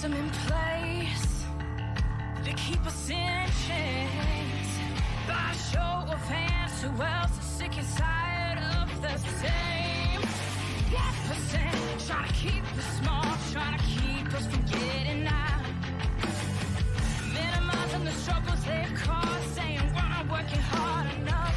them in place to keep us in chains. By a show of hands, who else is sick and tired of the same 1%? Trying to keep us small, trying to keep us from getting out. Minimizing the struggles they've caused, saying we're not working hard enough.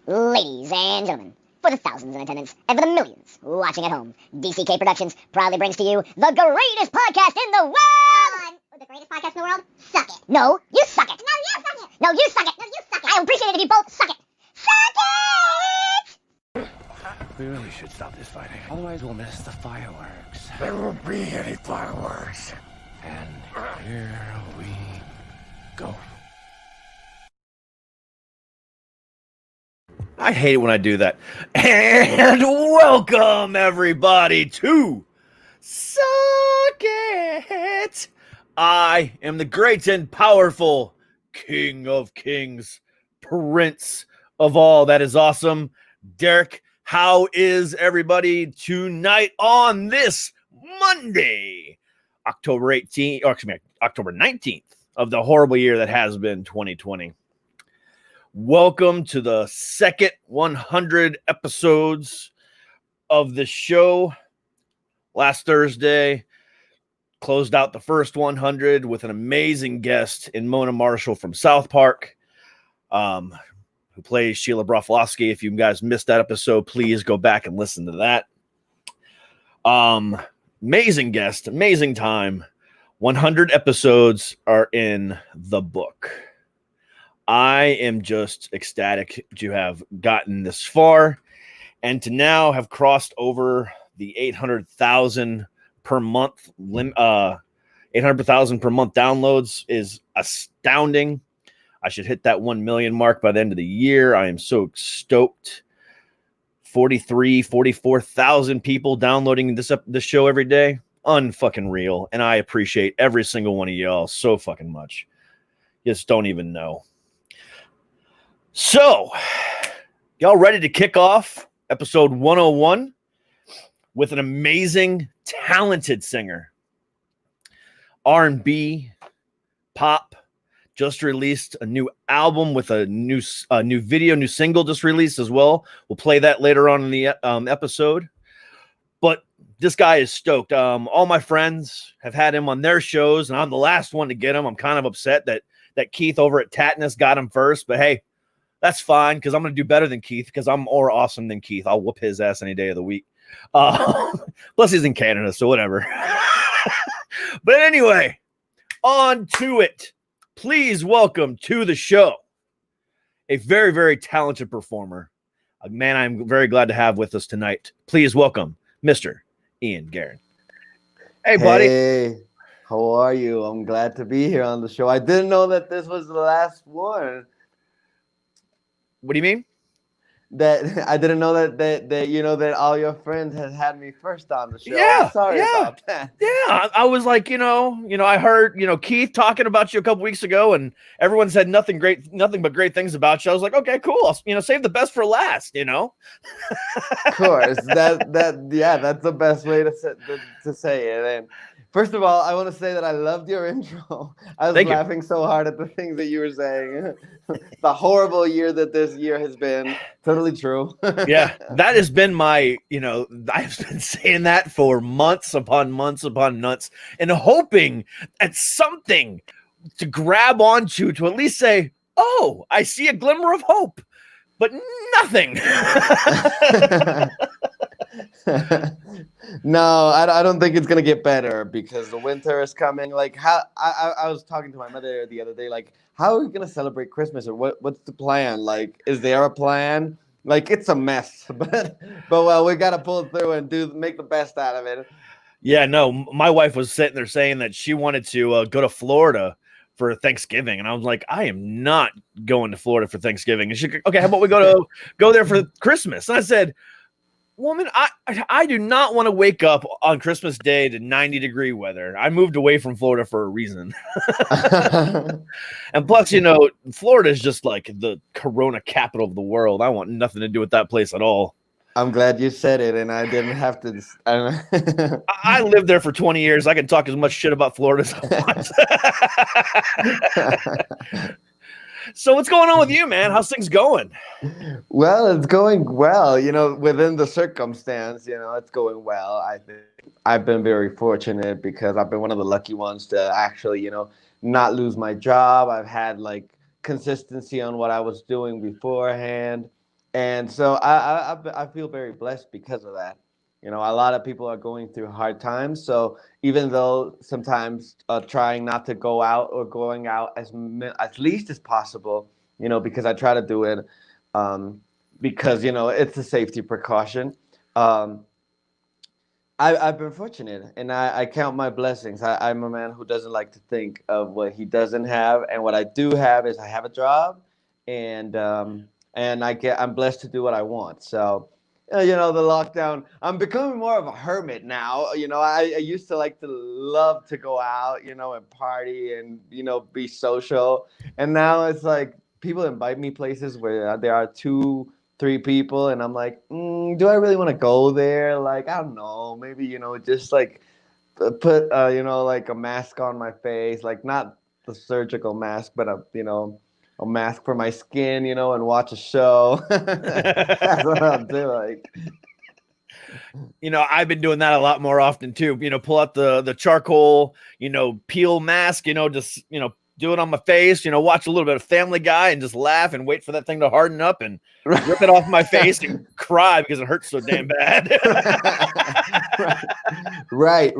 Ladies and gentlemen, for the thousands in attendance and for the millions watching at home, DCK Productions proudly brings to you the greatest podcast in the world! The greatest podcast in the world? Suck it. No, you suck it. No, you suck it. No, you suck it. No, you suck it. I appreciate it if you both suck it. Suck it! We really should stop this fighting. Otherwise we'll miss the fireworks. There won't be any fireworks. And here we go. I hate it when I do that. And welcome, everybody, to Suck It. I am the great and powerful King of Kings, Prince of all that is awesome. Derek, how is everybody tonight on this Monday, October 18th, or excuse me, October 19th of the horrible year that has been 2020? Welcome to the second 100 episodes of the show. Last Thursday, closed out the first 100 with an amazing guest in Mona Marshall from South Park, who plays Sheila Broflovsky. If you guys missed that episode, please go back and listen to that. Amazing guest, amazing time. 100 episodes are in the book. I am just ecstatic to have gotten this far and to now have crossed over the 800,000 per month 800,000 per month downloads is astounding. I should hit that 1 million mark by the end of the year. I am so stoked. 44,000 people downloading this show every day. Unfucking real. And I appreciate every single one of y'all so fucking much. You just don't even know. So, y'all ready to kick off episode 101 with an amazing, talented singer. R&B, pop, just released a new album with a new video, new single just released as well. We'll play that later on in the episode. But this guy is stoked. All my friends have had him on their shows, and I'm the last one to get him. I'm kind of upset that Keith over at Tatnus got him first, but hey, that's fine, because I'm going to do better than Keith, because I'm more awesome than Keith. I'll whoop his ass any day of the week. Plus, he's in Canada, so whatever. But anyway, on to it. Please welcome to the show a very, very talented performer. A man I'm very glad to have with us tonight. Please welcome Mr. Ian Guerin. Hey, buddy. Hey, how are you? I'm glad to be here on the show. I didn't know that this was the last one. What do you mean? That I didn't know that you know that all your friends had me first on the show. Yeah, Sorry about that. Yeah, I was like, I heard, Keith talking about you a couple weeks ago, and everyone said nothing but great things about you. I was like, okay, cool. I'll, save the best for last. Of course, that's the best way to say it. And first of all, I want to say that I loved your intro. I was laughing so hard at the things that you were saying. The horrible year that this year has been. Totally true. Yeah, that has been my, I've been saying that for months upon months upon months and hoping at something to grab onto to at least say, oh, I see a glimmer of hope, but nothing. No, I don't think it's gonna get better because the winter is coming. Like, how I was talking to my mother the other day, like, how are we gonna celebrate Christmas, or what's the plan? Like, is there a plan? Like, it's a mess, but well, we gotta pull through and make the best out of it. Yeah, no, my wife was sitting there saying that she wanted to go to Florida for Thanksgiving, and I was like, I am not going to Florida for Thanksgiving. And she, okay, how about we go there for Christmas? And I said, woman, I do not want to wake up on Christmas Day to 90-degree weather. I moved away from Florida for a reason. And plus, Florida is just like the Corona capital of the world. I want nothing to do with that place at all. I'm glad you said it, and I didn't have to. I lived there for 20 years. I can talk as much shit about Florida as I want. So what's going on with you, man? How's things going? Well, it's going well. Within the circumstance, it's going well. I think I've been very fortunate because I've been one of the lucky ones to actually, not lose my job. I've had like consistency on what I was doing beforehand. And so I feel very blessed because of that. A lot of people are going through hard times. So even though sometimes trying not to go out or going out as least as possible, because I try to do it because, it's a safety precaution. I've been fortunate, and I count my blessings. I'm a man who doesn't like to think of what he doesn't have. And what I do have is I have a job, and I'm blessed to do what I want. So, the lockdown, I'm becoming more of a hermit now. I used to like to love to go out, and party and, be social. And now it's like people invite me places where there are 2-3 people. And I'm like, do I really want to go there? Like, I don't know, maybe, just like put, like a mask on my face, like not the surgical mask, but a mask for my skin, and watch a show. That's what I'll do. Like, I've been doing that a lot more often too. Pull out the charcoal, peel mask, just, do it on my face, watch a little bit of Family Guy and just laugh and wait for that thing to harden up and rip it off my face and cry because it hurts so damn bad. Right.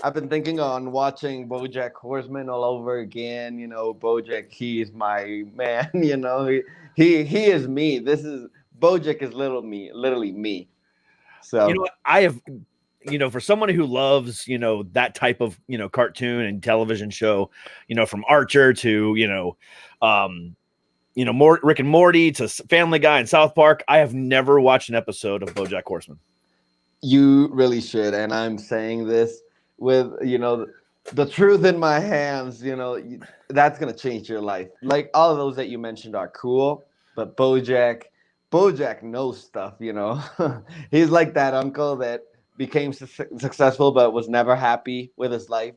I've been thinking on watching BoJack Horseman all over again. BoJack, he is my man. He is me. BoJack is literally me. So I have, for someone who loves, that type of, cartoon and television show, from Archer to, more Rick and Morty to Family Guy and South Park, I have never watched an episode of BoJack Horseman. You really should. And I'm saying this with, the truth in my hands, that's going to change your life. Like all of those that you mentioned are cool, but BoJack knows stuff, He's like that uncle that became successful but was never happy with his life,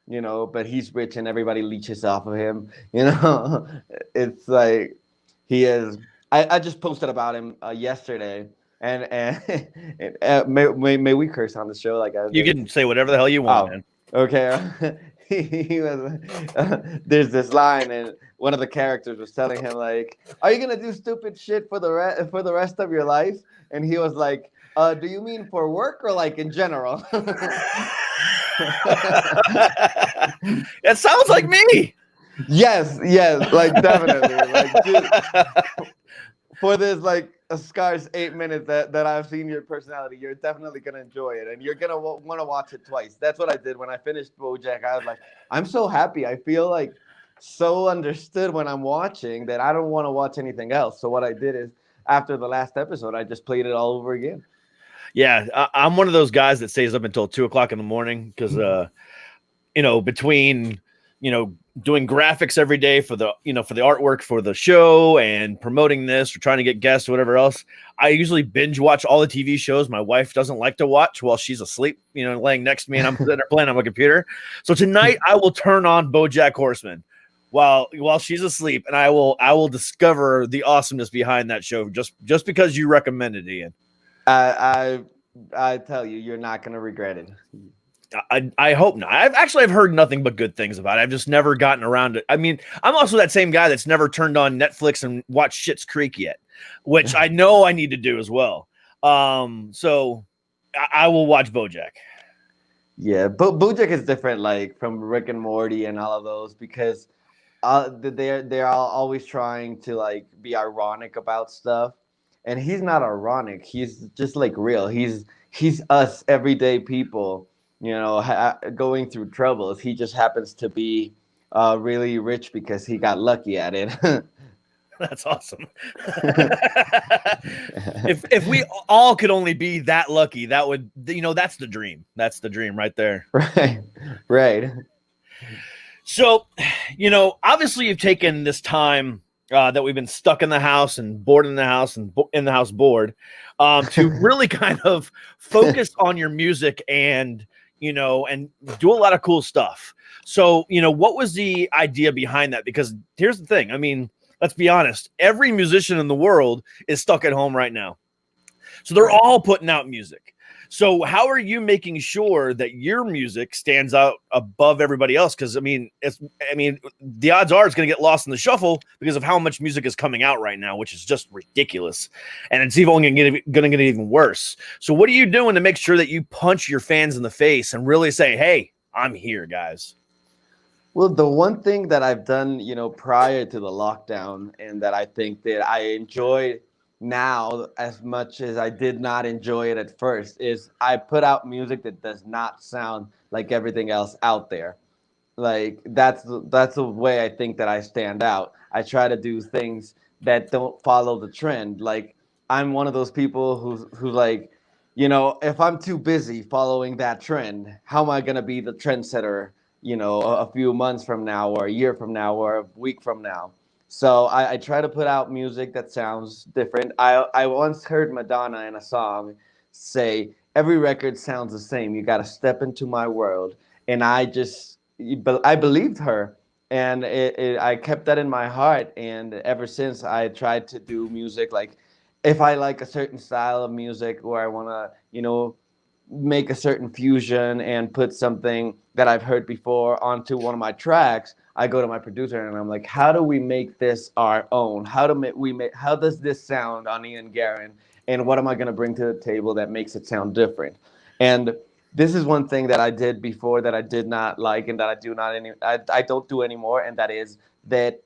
but he's rich and everybody leeches off of him. It's like he is. I just posted about him yesterday, and may we curse on the show? Like you can say whatever the hell you want, man. Okay. He was there's this line, and one of the characters was telling him like, are you gonna do stupid shit for the rest of your life? And he was like, do you mean for work or like in general? It sounds like me. Yes, like definitely. Like, dude, for this like a scarce 8 minutes that I've seen your personality, you're definitely gonna enjoy it, and you're gonna want to watch it twice. That's what I did when I finished BoJack. I was like, I'm so happy. I feel like so understood when I'm watching that I don't want to watch anything else. So what I did is after the last episode, I just played it all over again. Yeah, I'm one of those guys that stays up until 2:00 in the morning because, between, doing graphics every day for the artwork for the show and promoting this or trying to get guests or whatever else, I usually binge watch all the TV shows my wife doesn't like to watch while she's asleep, laying next to me, and I'm sitting there playing on my computer. So tonight I will turn on BoJack Horseman while she's asleep, and I will discover the awesomeness behind that show just because you recommended it, Ian. I tell you, you're not going to regret it. I hope not. I've heard nothing but good things about it. I've just never gotten around to it. I mean, I'm also that same guy that's never turned on Netflix and watched Schitt's Creek yet, which I know I need to do as well. So I will watch BoJack. Yeah, but BoJack is different, like from Rick and Morty and all of those, because they're always trying to like be ironic about stuff. And he's not ironic. He's just like real. He's us everyday people going through troubles. He just happens to be really rich because he got lucky at it. That's awesome. If we all could only be that lucky, that would, that's the dream. That's the dream right there. Right. So, obviously you've taken this time that we've been stuck in the house and bored in the house and in the house bored to really kind of focus on your music and and do a lot of cool stuff. So, what was the idea behind that? Because here's the thing. I mean, let's be honest. Every musician in the world is stuck at home right now. So they're all putting out music. So how are you making sure that your music stands out above everybody else? Because the odds are it's going to get lost in the shuffle because of how much music is coming out right now, which is just ridiculous, and it's even going to get even worse. So what are you doing to make sure that you punch your fans in the face and really say, "Hey, I'm here, guys"? Well, the one thing that I've done, prior to the lockdown, and that I think that I enjoy now as much as I did not enjoy it at first, is I put out music that does not sound like everything else out there. Like that's the way I think that I stand out. I try to do things that don't follow the trend. Like I'm one of those people who like, if I'm too busy following that trend, how am I gonna be the trendsetter? A few months from now, or a year from now, or a week from now. So I try to put out music that sounds different. I once heard Madonna in a song say, "Every record sounds the same. You got to step into my world." And I believed her, and I kept that in my heart. And ever since, I tried to do music like, if I like a certain style of music, or I want to, make a certain fusion and put something that I've heard before onto one of my tracks, I go to my producer and I'm like, how do we make this our own? How does this sound on Ian Guerin? And what am I going to bring to the table that makes it sound different? And this is one thing that I did before that I did not like, and that I don't do anymore. And that is that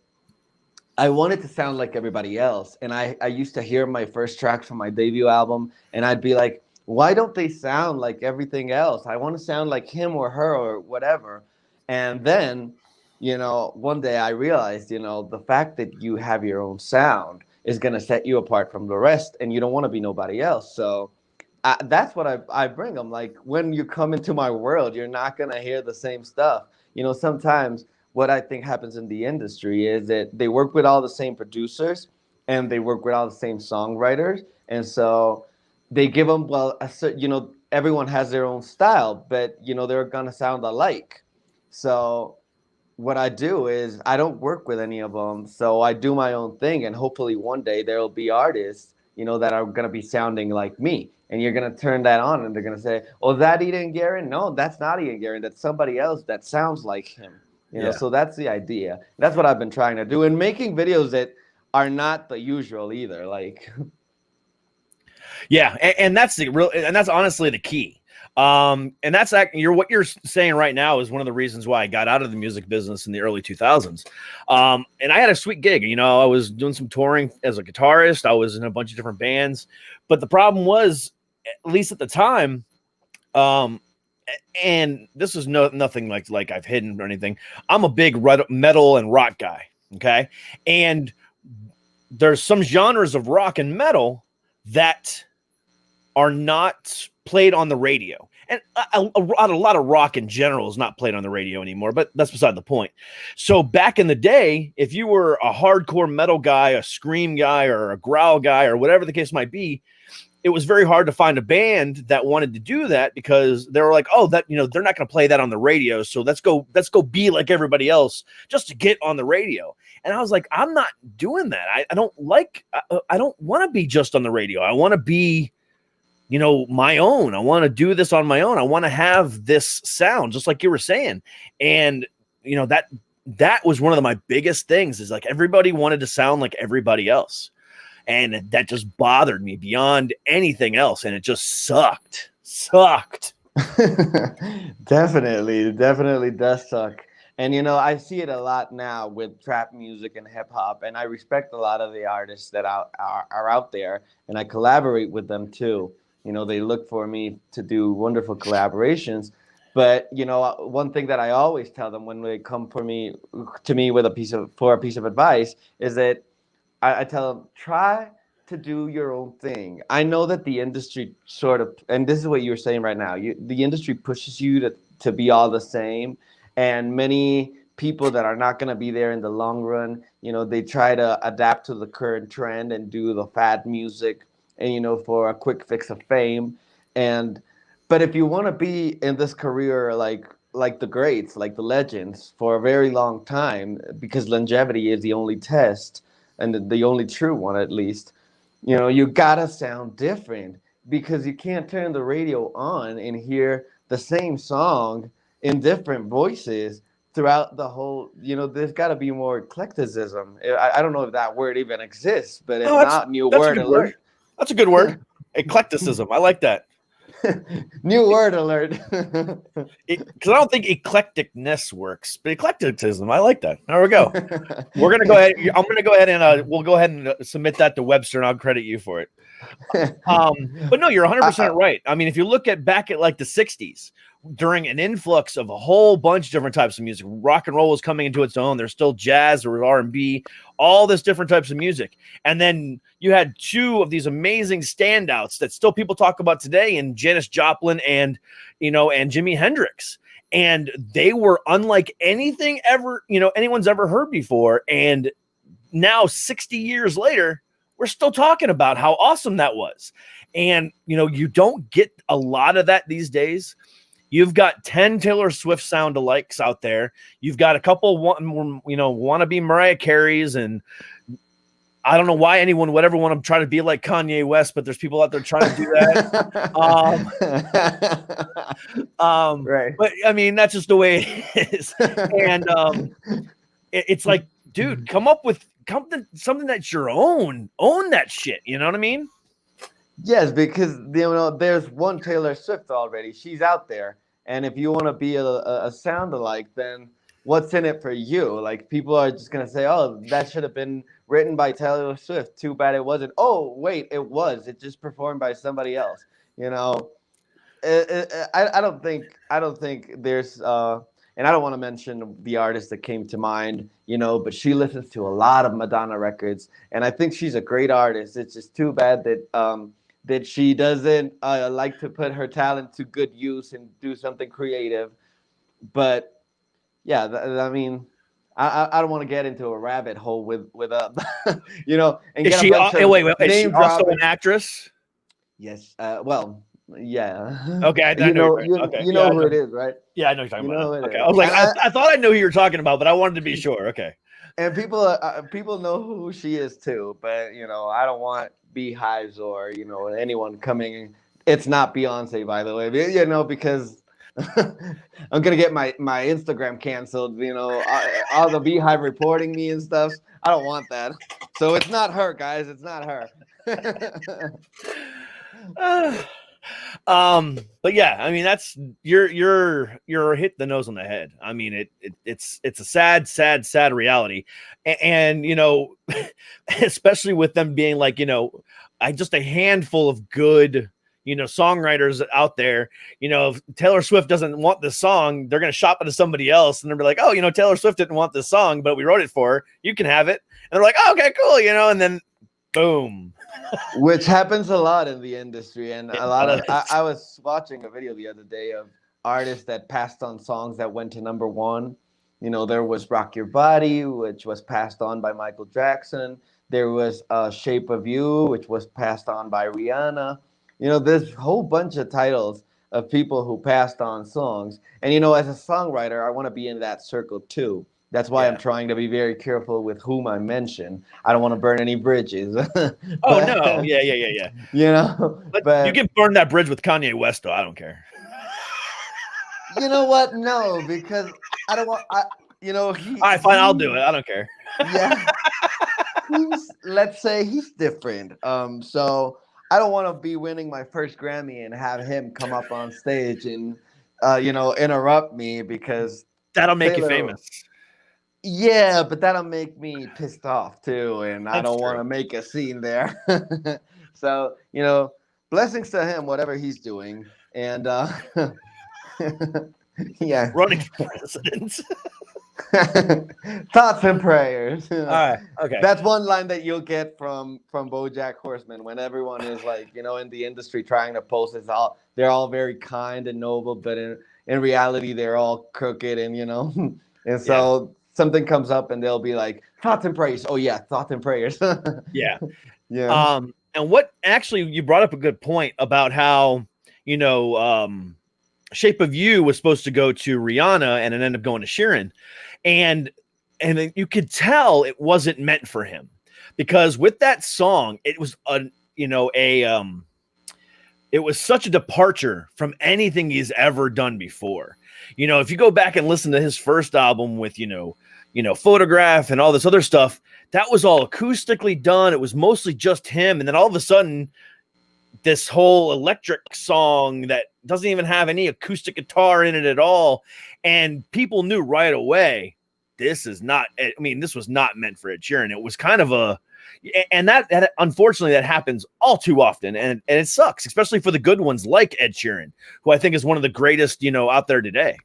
I wanted to sound like everybody else. And I used to hear my first tracks from my debut album, and I'd be like, why don't they sound like everything else? I want to sound like him or her or whatever. And then, one day I realized, the fact that you have your own sound is going to set you apart from the rest, and you don't want to be nobody else. So that's what I bring them. Like, when you come into my world, you're not going to hear the same stuff. Sometimes what I think happens in the industry is that they work with all the same producers, and they work with all the same songwriters. And so they give them, everyone has their own style, but they're gonna sound alike. So what I do is I don't work with any of them, so I do my own thing, and hopefully one day there will be artists that are gonna be sounding like me, and you're gonna turn that on, and they're gonna say, "Oh, that Ian Guerin? No, that's not Ian Guerin. That's somebody else that sounds like him." So that's the idea. That's what I've been trying to do, and making videos that are not the usual either, like. Yeah, and that's that's honestly the key. And that's what you're saying right now is one of the reasons why I got out of the music business in the early 2000s. And I had a sweet gig. I was doing some touring as a guitarist. I was in a bunch of different bands, but the problem was, at least at the time, and this is nothing like I've hidden or anything. I'm a big metal and rock guy. Okay, and there's some genres of rock and metal that are not played on the radio. And a lot of rock in general is not played on the radio anymore, but that's beside the point. So back in the day, if you were a hardcore metal guy, a scream guy, or a growl guy, or whatever the case might be, it was very hard to find a band that wanted to do that, because they were like, oh, that, they're not going to play that on the radio. So let's go be like everybody else just to get on the radio. And I was like, I'm not doing that. I don't want to be just on the radio. I want to be, my own. I want to do this on my own. I want to have this sound, just like you were saying. And, that was one of my biggest things, is like everybody wanted to sound like everybody else. And that just bothered me beyond anything else. And it just sucked. Definitely does suck. And, I see it a lot now with trap music and hip hop. And I respect a lot of the artists that are out there, and I collaborate with them too. They look for me to do wonderful collaborations. But one thing that I always tell them when they come to me with a piece of advice is that I tell them, try to do your own thing. I know that the industry and this is what you're saying right now, the industry pushes you to be all the same, and many people that are not going to be there in the long run, they try to adapt to the current trend and do the fad music, and for a quick fix of fame. But if you want to be in this career like the greats, like the legends, for a very long time, because longevity is the only test, and the only true one, at least, you gotta sound different, because you can't turn the radio on and hear the same song in different voices throughout the whole. There's got to be more eclecticism. I don't know if that word even exists, but if not, new word alert. That's a good word. Eclecticism. I like that. New word alert. Because I don't think eclecticness works, but eclecticism, I like that. There we go. We're gonna go ahead. I'm gonna go ahead and we'll go ahead and submit that to Webster, and I'll credit you for it. But no, you're 100% right. I mean, if you look back at like the 60s, during an influx of a whole bunch of different types of music, rock and roll was coming into its own. There's still jazz, there was R&B, all this different types of music. And then you had two of these amazing standouts that still people talk about today, in Janis Joplin and Jimi Hendrix. And they were unlike anything anyone's ever heard before. And now 60 years later, we're still talking about how awesome that was. And, you don't get a lot of that these days. You've got 10 Taylor Swift sound-alikes out there. You've got a couple, wannabe Mariah Careys, and I don't know why anyone would ever want to try to be like Kanye West, but there's people out there trying to do that. Right. But I mean, that's just the way it is. And it's like, dude, come up with something that's your own. Own that shit. You know what I mean? Yes, because there's one Taylor Swift already. She's out there. And if you want to be a sound-alike, then what's in it for you? Like, people are just going to say, oh, that should have been written by Taylor Swift. Too bad it wasn't. Oh, wait, it was. It just performed by somebody else. I don't think there's and I don't want to mention the artist that came to mind, but she listens to a lot of Madonna records, and I think she's a great artist. It's just too bad that she doesn't like to put her talent to good use and do something creative. But yeah, I mean, I don't want to get into a rabbit hole with and is she also an actress? Yes. Well, yeah. Okay, I know who it is, right? Yeah, I know you're talking about. Okay, I was like, I thought I knew who you were talking about, but I wanted to be sure. Okay. And people know who she is too, but I don't want beehives or anyone coming. It's not Beyonce, by the way, because I'm gonna get my Instagram canceled. All the beehive reporting me and stuff. I don't want that. So it's not her, guys. It's not her. But yeah, I mean, that's you're hit the nose on the head. I mean, it's a sad reality, and especially with them being like, just a handful of good, songwriters out there. If Taylor Swift doesn't want this song, they're gonna shop it to somebody else, and they'll be like, oh, Taylor Swift didn't want this song, but we wrote it for her. You can have it, and they're like, oh, okay, cool, and then boom. Which happens a lot in the industry, and a lot of I was watching a video the other day of artists that passed on songs that went to number one. There was Rock Your Body, which was passed on by Michael Jackson. There was Shape of You, which was passed on by Rihanna. There's a whole bunch of titles of people who passed on songs. And as a songwriter, I want to be in that circle too. That's why I'm trying to be very careful with whom I mention. I don't want to burn any bridges. Oh, no. Yeah. But you can burn that bridge with Kanye West, though. I don't care. You know what? No, because I don't want... all right, fine. I'll do it. I don't care. Yeah. Let's say he's different. So I don't want to be winning my first Grammy and have him come up on stage and, interrupt me because... That'll make you famous. Yeah, but that'll make me pissed off too, and I don't want to make a scene there. So, blessings to him, whatever he's doing. And Yeah. running for president. Thoughts and prayers. All right. Okay. That's one line that you'll get from BoJack Horseman when everyone is like, in the industry trying to post this all. They're all very kind and noble, but in reality, they're all crooked and and so something comes up and they'll be like thoughts and prayers. Oh yeah, thoughts and prayers. Yeah. Yeah. And what actually you brought up a good point about how Shape of You was supposed to go to Rihanna and it ended up going to Sheeran. And then you could tell it wasn't meant for him, because with that song, it was it was such a departure from anything he's ever done before. If you go back and listen to his first album with, Photograph and all this other stuff, that was all acoustically done. It was mostly just him. And then all of a sudden, this whole electric song that doesn't even have any acoustic guitar in it at all. And people knew right away, this was not meant for Ed Sheeran. It was kind of and that unfortunately that happens all too often. And it sucks, especially for the good ones like Ed Sheeran, who I think is one of the greatest, out there today.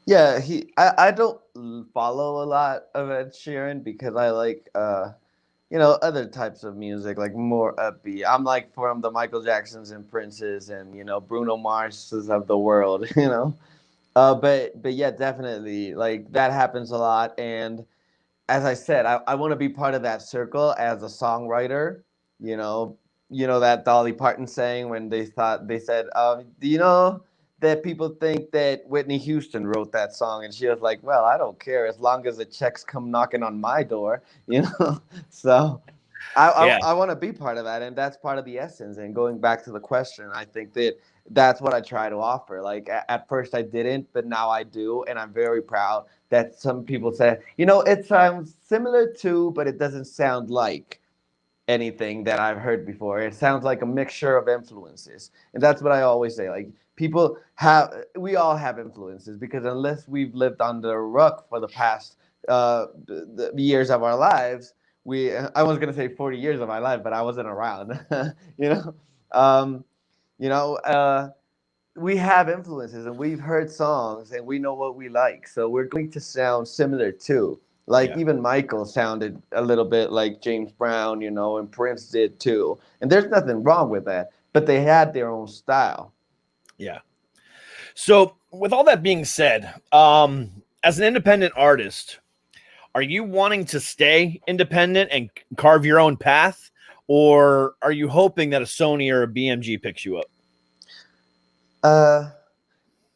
Yeah. I don't follow a lot of Ed Sheeran because I like, other types of music, like more upbeat. I'm like from the Michael Jacksons and Princes and, Bruno Marses of the world, but yeah, definitely like that happens a lot. And as I said, I want to be part of that circle as a songwriter, that Dolly Parton saying when they said, do you know that people think that Whitney Houston wrote that song? And she was like, well, I don't care as long as the checks come knocking on my door, So I want to be part of that. And that's part of the essence. And going back to the question, I think that's what I try to offer. Like at first I didn't, but now I do. And I'm very proud that some people say, it sounds similar to, but it doesn't sound like anything that I've heard before. It sounds like a mixture of influences. And that's what I always say. Like we all have influences, because unless we've lived under a rock for the past the years of our lives, I was going to say 40 years of my life, but I wasn't around, we have influences and we've heard songs and we know what we like. So we're going to sound similar too. Like even Michael sounded a little bit like James Brown, and Prince did too. And there's nothing wrong with that, but they had their own style. Yeah. So with all that being said, as an independent artist, are you wanting to stay independent and carve your own path? Or are you hoping that a Sony or a BMG picks you up?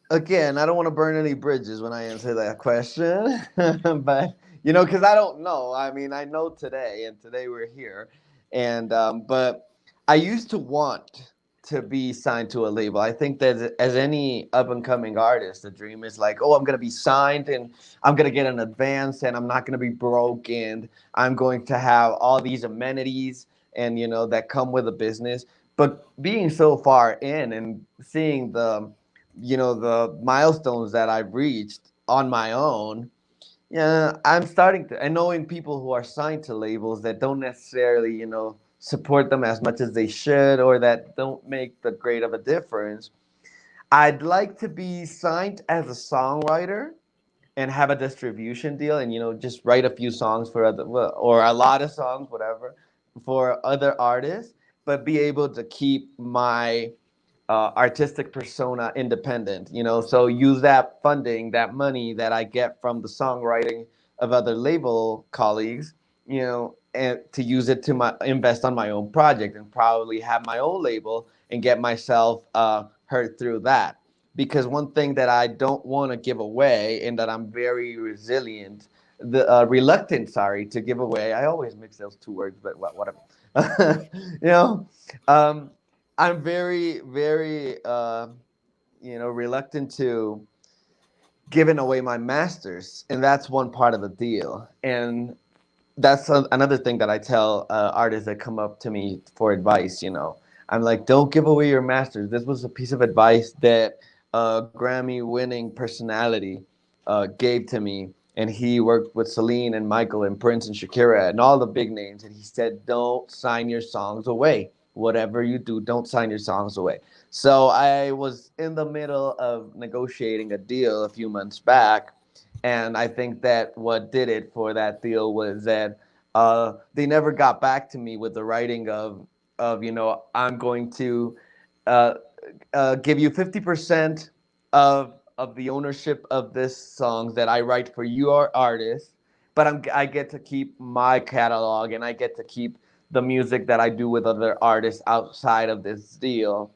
Again, I don't want to burn any bridges when I answer that question, but because I don't know. I mean, I know today, and today we're here, and but I used to want to be signed to a label. I think that as any up and coming artist, the dream is like, oh, I'm gonna be signed and I'm gonna get an advance, and I'm not gonna be broke, and I'm going to have all these amenities and that come with a business. But being so far in and seeing the milestones that I've reached on my own, I'm starting to, and knowing people who are signed to labels that don't necessarily, support them as much as they should, or that don't make the great of a difference. I'd like to be signed as a songwriter and have a distribution deal and, just write a few songs for or a lot of songs, whatever, for other artists, but be able to keep my artistic persona independent, so use that funding, that money that I get from the songwriting of other label colleagues, and to use it to invest on my own project and probably have my own label and get myself heard through that. Because one thing that I don't want to give away, and that I'm very reluctant, to give away. I always mix those two words, but whatever. I'm very, very, reluctant to giving away my masters, and that's one part of the deal. And that's another thing that I tell artists that come up to me for advice. I'm like, don't give away your masters. This was a piece of advice that a Grammy-winning personality gave to me, and he worked with Celine and Michael and Prince and Shakira and all the big names, and he said, don't sign your songs away. whatever you do, don't sign your songs away. So I was in the middle of negotiating a deal a few months back, and I think that what did it for that deal was that they never got back to me with the writing of I'm going to uh, give you 50% of the ownership of this song that I write for your artist, but I get to keep my catalog and I get to keep the music that I do with other artists outside of this deal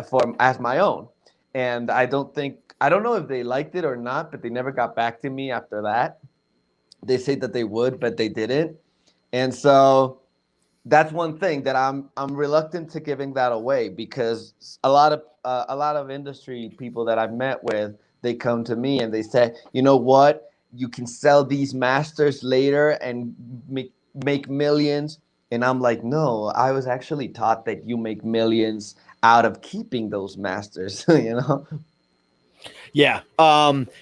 for as my own. And I don't know if they liked it or not, but they never got back to me after that. They said that they would, but they didn't. And so that's one thing that I'm reluctant to giving that away, because a lot of industry people that I've met with, they come to me and they say, you know what, you can sell these masters later and make millions. And I'm like, no, I was actually taught that you make millions out of keeping those masters. You know. Yeah.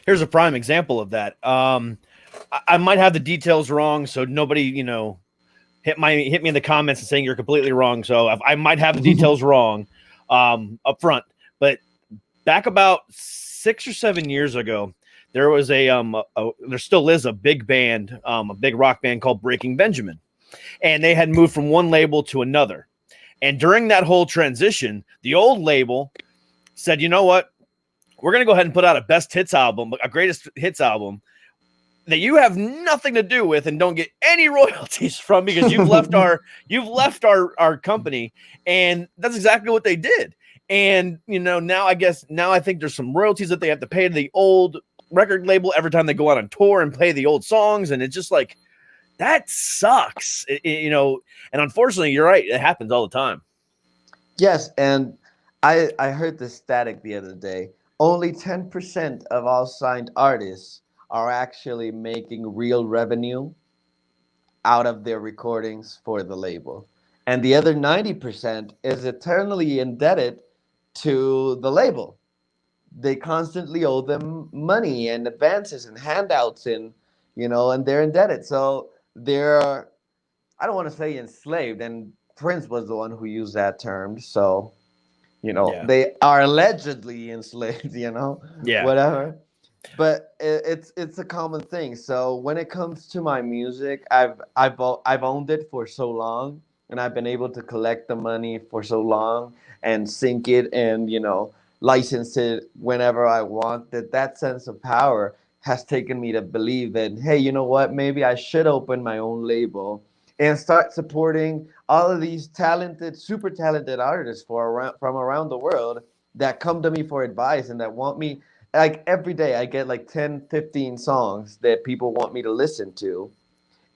Here's a prime example of that. I might have the details wrong, so nobody, hit me in the comments and saying you're completely wrong. So I might have the details wrong up front. But back about 6 or 7 years ago, there was there still is a big band, a big rock band called Breaking Benjamin. And they had moved from one label to another. And during that whole transition, the old label said, you know what? We're going to go ahead and put out a best hits album, a greatest hits album that you have nothing to do with and don't get any royalties from, because you've left our company. And that's exactly what they did. And, now I think there's some royalties that they have to pay to the old record label every time they go out on tour and play the old songs. And it's just like, that sucks, and unfortunately, you're right. It happens all the time. Yes, and I heard this static the other day. Only 10% of all signed artists are actually making real revenue out of their recordings for the label. And the other 90% is eternally indebted to the label. They constantly owe them money and advances and handouts and they're indebted. So they're, I don't want to say enslaved, and Prince was the one who used that term. So, they are allegedly enslaved, whatever. But it's a common thing. So when it comes to my music, I've owned it for so long, and I've been able to collect the money for so long and sync it and license it whenever I want. That sense of power has taken me to believe that, hey, you know what? Maybe I should open my own label and start supporting all of these talented, super talented artists from around the world that come to me for advice and that want me. Like every day I get like 10, 15 songs that people want me to listen to.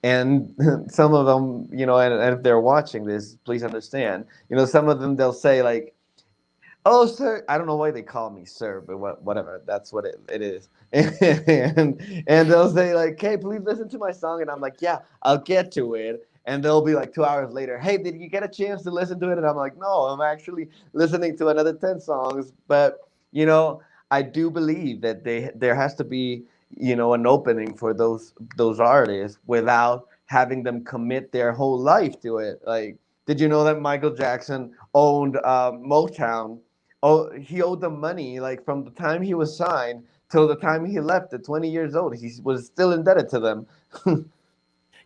And some of them, and if they're watching this, please understand, some of them, they'll say like, oh, sir, I don't know why they call me sir, but whatever, that's what it is. And they'll say like, hey, please listen to my song. And I'm like, yeah, I'll get to it. And they'll be like 2 hours later, hey, did you get a chance to listen to it? And I'm like, no, I'm actually listening to another 10 songs. But, I do believe that there has to be, an opening for those artists without having them commit their whole life to it. Like, did you know that Michael Jackson owned Motown? Oh, he owed them money, like from the time he was signed till the time he left at 20 years old. He was still indebted to them.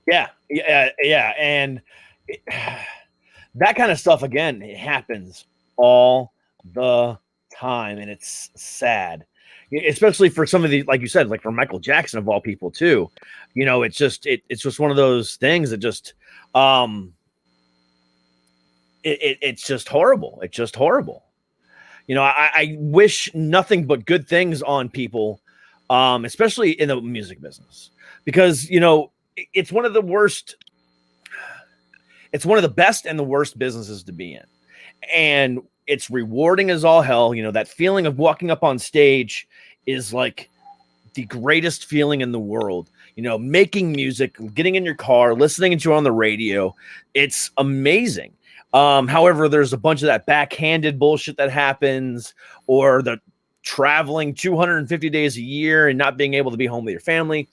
Yeah. And that kind of stuff, again, it happens all the time, and it's sad, especially for some of the, like you said, like for Michael Jackson of all people too. It's just one of those things that just it's just horrible. It's just horrible. I wish nothing but good things on people, especially in the music business, because it's one of the worst. It's one of the best and the worst businesses to be in, and it's rewarding as all hell. That feeling of walking up on stage is like the greatest feeling in the world. Making music, getting in your car, listening to it on the radio, it's amazing. However, there's a bunch of that backhanded bullshit that happens, or the traveling 250 days a year and not being able to be home with your family.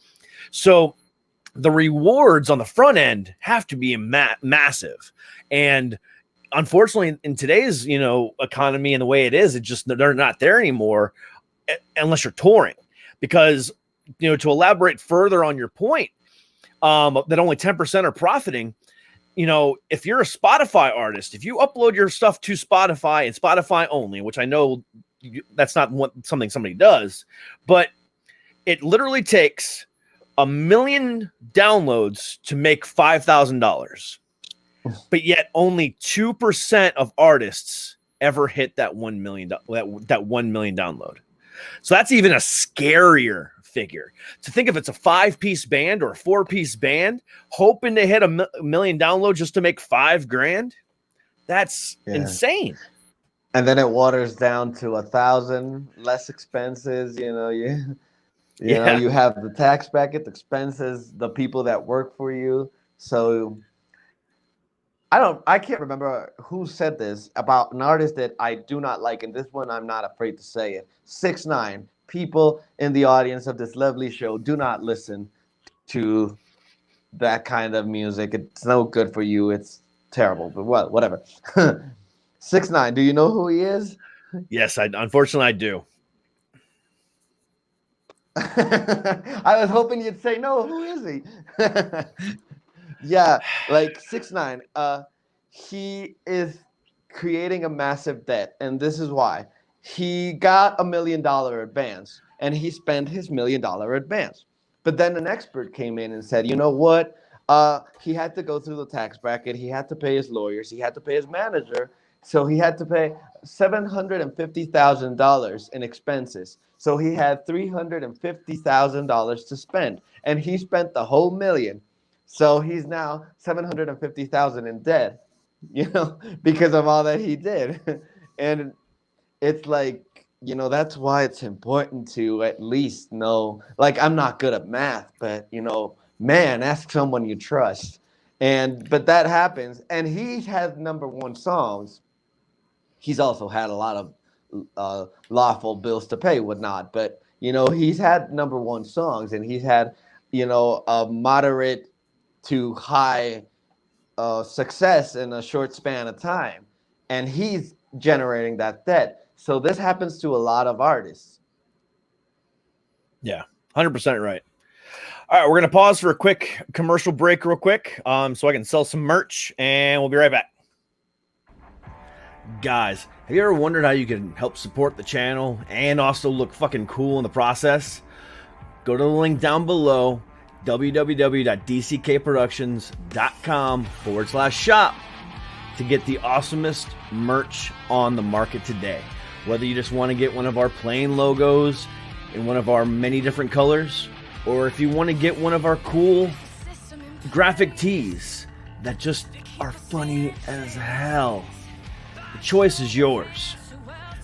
So the rewards on the front end have to be massive. And unfortunately, in today's, economy and the way it is, they're not there anymore unless you're touring. Because, to elaborate further on your point, that only 10% are profiting, if you're a Spotify artist, if you upload your stuff to Spotify and Spotify only, which I know that's not something somebody does, but it literally takes 1 million downloads to make $5,000. But yet only 2% of artists ever hit that 1 million that 1 million download. So that's even a scarier figure. To think if it's a 5-piece band or a 4-piece band hoping to hit a million downloads just to make $5,000, that's insane. And then it waters down to 1,000 less expenses. You know, you have the tax bracket, expenses, the people that work for you. So I can't remember who said this about an artist that I do not like, and this one I'm not afraid to say it. 6ix9ine. People in the audience of this lovely show, do not listen to that kind of music. It's no good for you. It's terrible, but whatever. 6ix9ine, do you know who he is? Yes, unfortunately I do. I was hoping you'd say no. Who is he? Yeah, like 6ix9ine. He is creating a massive debt, and this is why. He got $1 million advance, and he spent his $1 million advance. But then an expert came in and said, you know what? He had to go through the tax bracket. He had to pay his lawyers. He had to pay his manager. So he had to pay $750,000 in expenses. So he had $350,000 to spend, and he spent the whole $1 million. So he's now $750,000 in debt, because of all that he did. And it's like, that's why it's important to at least know, like, I'm not good at math, but, man, ask someone you trust. But that happens. And he has #1 songs. He's also had a lot of lawful bills to pay, whatnot. But, he's had #1 songs, and he's had, a moderate to high success in a short span of time. And he's generating that debt. So this happens to a lot of artists. Yeah, 100% right. All right, we're going to pause for a quick commercial break real quick so I can sell some merch, and we'll be right back. Guys, have you ever wondered how you can help support the channel and also look fucking cool in the process? Go to the link down below, www.dckproductions.com/shop to get the awesomest merch on the market today. Whether you just want to get one of our plain logos in one of our many different colors, or if you want to get one of our cool graphic tees that just are funny as hell, the choice is yours.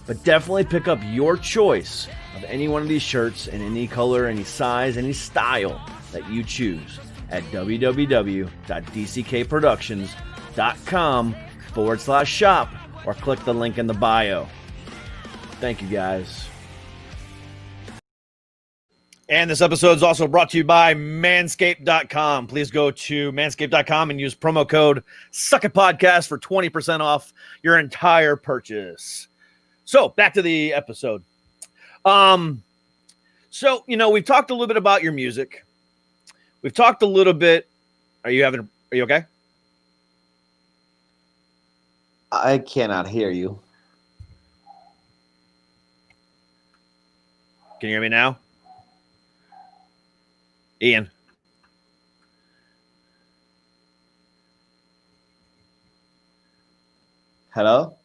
But definitely pick up your choice of any one of these shirts in any color, any size, any style that you choose at www.dckproductions.com/shop or click the link in the bio. Thank you, guys. And this episode is also brought to you by manscaped.com. Please go to manscaped.com and use promo code SUCKITPODCAST for 20% off your entire purchase. So back to the episode. We've talked a little bit about your music. We've talked a little bit. Are you okay? I cannot hear you. Can you hear me now? Ian. Hello?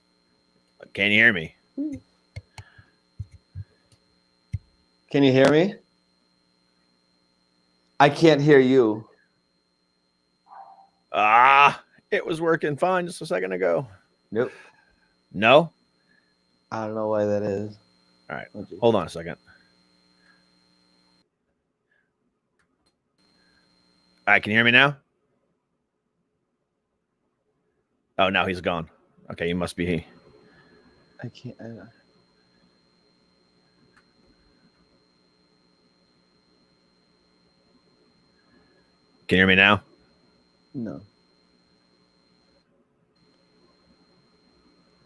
Can you hear me? Can you hear me? I can't hear you. It was working fine just a second ago. Nope. No? I don't know why that is. All right. Hold on a second. All right. Can you hear me now? Oh, now he's gone. Okay. He must be he. I can't. Can you hear me now? No.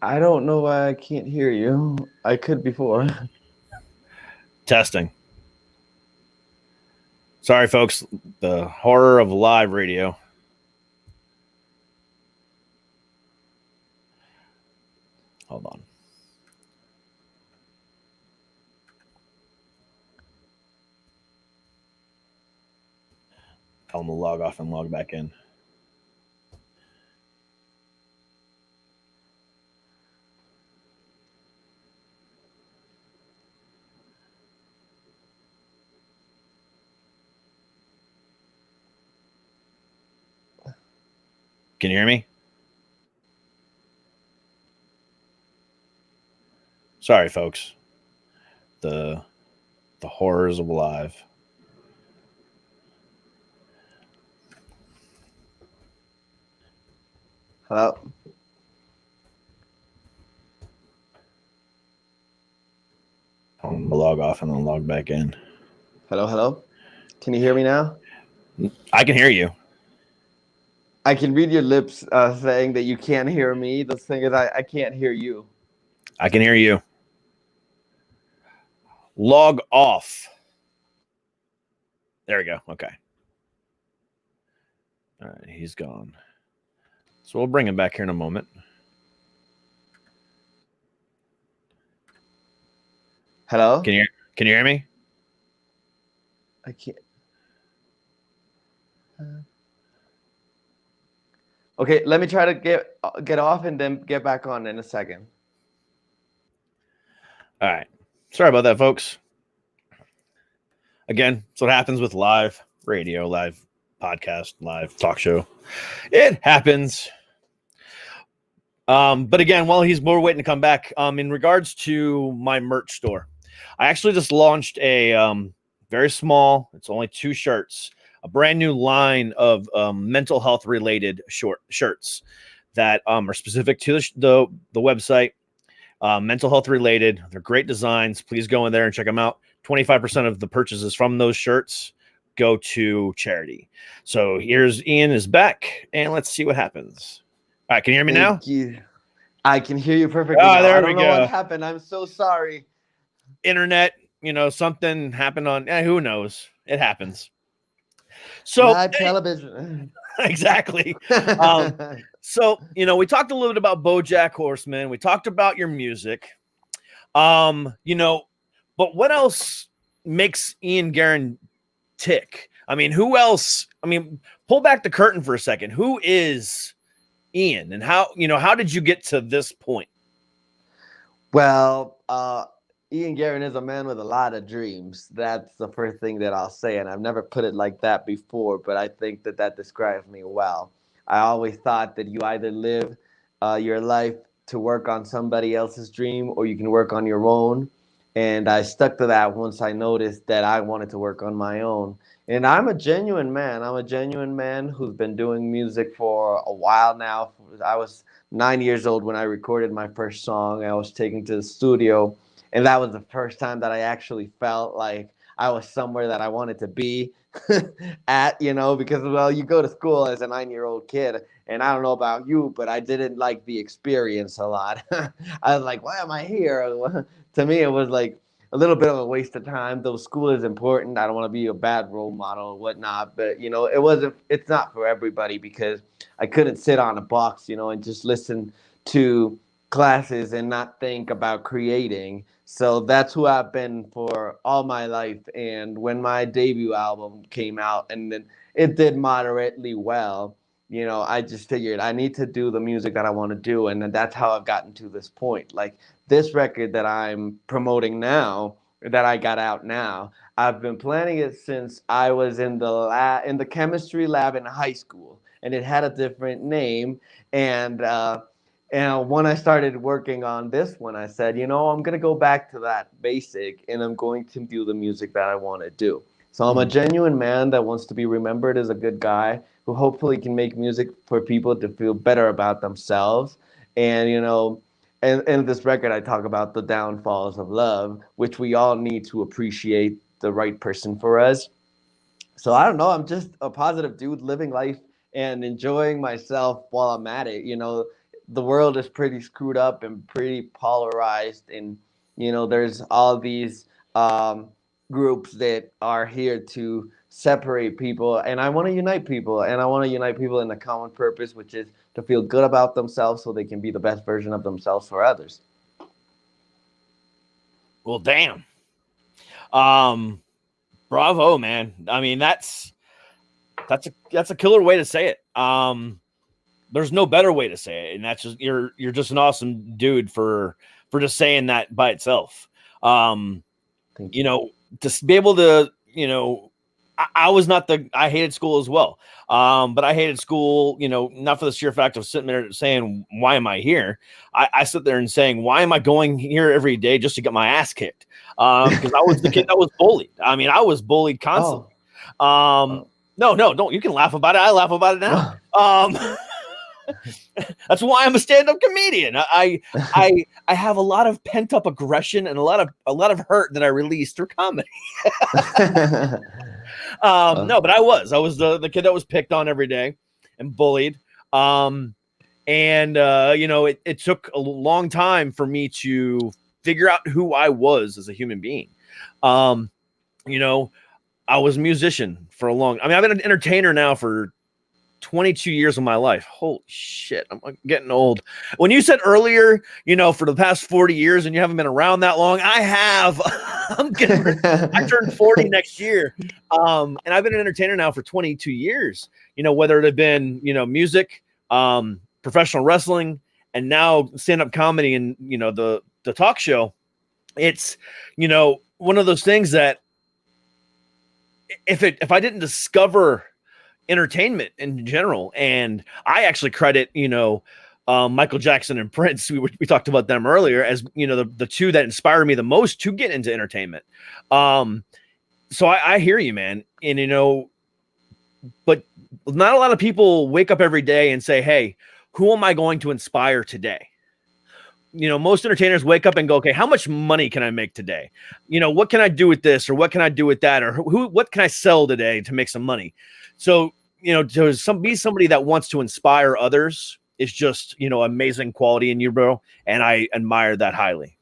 I don't know why I can't hear you. I could before. Testing. Sorry, folks. The horror of live radio. Hold on. Tell them to log off and log back in. Can you hear me? Sorry, folks. The horrors of live. Hello? I'm gonna log off and then log back in. Hello, hello? Can you hear me now? I can hear you. I can read your lips saying that you can't hear me. The thing is, I can't hear you. I can hear you. Log off. There we go. Okay. All right, he's gone. So we'll bring him back here in a moment. Hello? Can you hear me? I can't. Okay, let me try to get off and then get back on in a second. All right. Sorry about that, folks. Again, that's what happens with live radio, live podcast, live talk show. It happens. But again, while he's more waiting to come back, in regards to my merch store, I actually just launched a very small, it's only 2 shirts, a brand new line of mental health related shirts that are specific to the website, mental health related. They're great designs. Please go in there and check them out. 25% of the purchases from those shirts go to charity. So here's Ian is back, and let's see what happens. All right, can you hear me now? I can hear you perfectly. Oh, now. there I we don't know go. what happened. I'm so sorry. Internet, something happened on. Who knows? It happens. So live television. Exactly. So we talked a little bit about BoJack Horseman. We talked about your music. But what else makes Ian Guerin tick? I mean, who else? I mean, pull back the curtain for a second. Who is Ian, and how did you get to this point? Well, Ian Guerin is a man with a lot of dreams. That's the first thing that I'll say, and I've never put it like that before, but I think that describes me well. I always thought that you either live your life to work on somebody else's dream, or you can work on your own. And I stuck to that once I noticed that I wanted to work on my own. And I'm a genuine man. I'm a genuine man who's been doing music for a while now. I was 9 years old when I recorded my first song. I was taken to the studio, and that was the first time that I actually felt like I was somewhere that I wanted to be at, because, well, you go to school as a 9-year-old kid, and I don't know about you, but I didn't like the experience a lot. I was like, why am I here? To me, it was like a little bit of a waste of time, though school is important. I don't want to be a bad role model or whatnot, but, it's not for everybody, because I couldn't sit on a box, and just listen to classes and not think about creating. So that's who I've been for all my life. And when my debut album came out, and then it did moderately well, I just figured I need to do the music that I want to do. And that's how I've gotten to this point. Like this record that I'm promoting now, that I got out now, I've been planning it since I was in the chemistry lab in high school, and it had a different name. And when I started working on this one, I said, I'm going to go back to that basic, and I'm going to do the music that I want to do. So I'm a genuine man that wants to be remembered as a good guy who hopefully can make music for people to feel better about themselves. And, and in this record, I talk about the downfalls of love, which we all need to appreciate the right person for us. So I don't know. I'm just a positive dude living life and enjoying myself while I'm at it. the world is pretty screwed up and pretty polarized, and there's all these groups that are here to separate people, and I want to unite people, and I want to unite people in a common purpose, which is to feel good about themselves so they can be the best version of themselves for others. Well, damn. Bravo, man. I mean, that's a killer way to say it. There's no better way to say it, and that's just you're just an awesome dude for just saying that by itself. To be able to, I was not I hated school as well. But I hated school, not for the sheer fact of sitting there saying, why am I here? I sit there and saying, why am I going here every day just to get my ass kicked? Because I was the kid that was bullied. I mean, I was bullied constantly. No, don't. You can laugh about it. I laugh about it now. That's why I'm a stand-up comedian. I have a lot of pent-up aggression and a lot of hurt that I release through comedy. No, but I was the kid that was picked on every day and bullied. It took a long time for me to figure out who I was as a human being. I was a musician for a long. I mean, I've been an entertainer now for 22 years of my life. Holy shit, I'm getting old. When you said earlier, for the past 40 years and you haven't been around that long, I have. I turned 40 next year. And I've been an entertainer now for 22 years, whether it had been, music, professional wrestling, and now stand-up comedy and, the talk show. It's, one of those things that if I didn't discover entertainment in general, and I actually credit Michael Jackson and Prince, we talked about them earlier, as the two that inspired me the most to get into entertainment. So I hear you, man. And but not a lot of people wake up every day and say, hey, who am I going to inspire today? Most entertainers wake up and go, okay, how much money can I make today? What can I do with this, or what can I do with that, or what can I sell today to make some money? So, to be somebody that wants to inspire others is just, amazing quality in you, bro. And I admire that highly.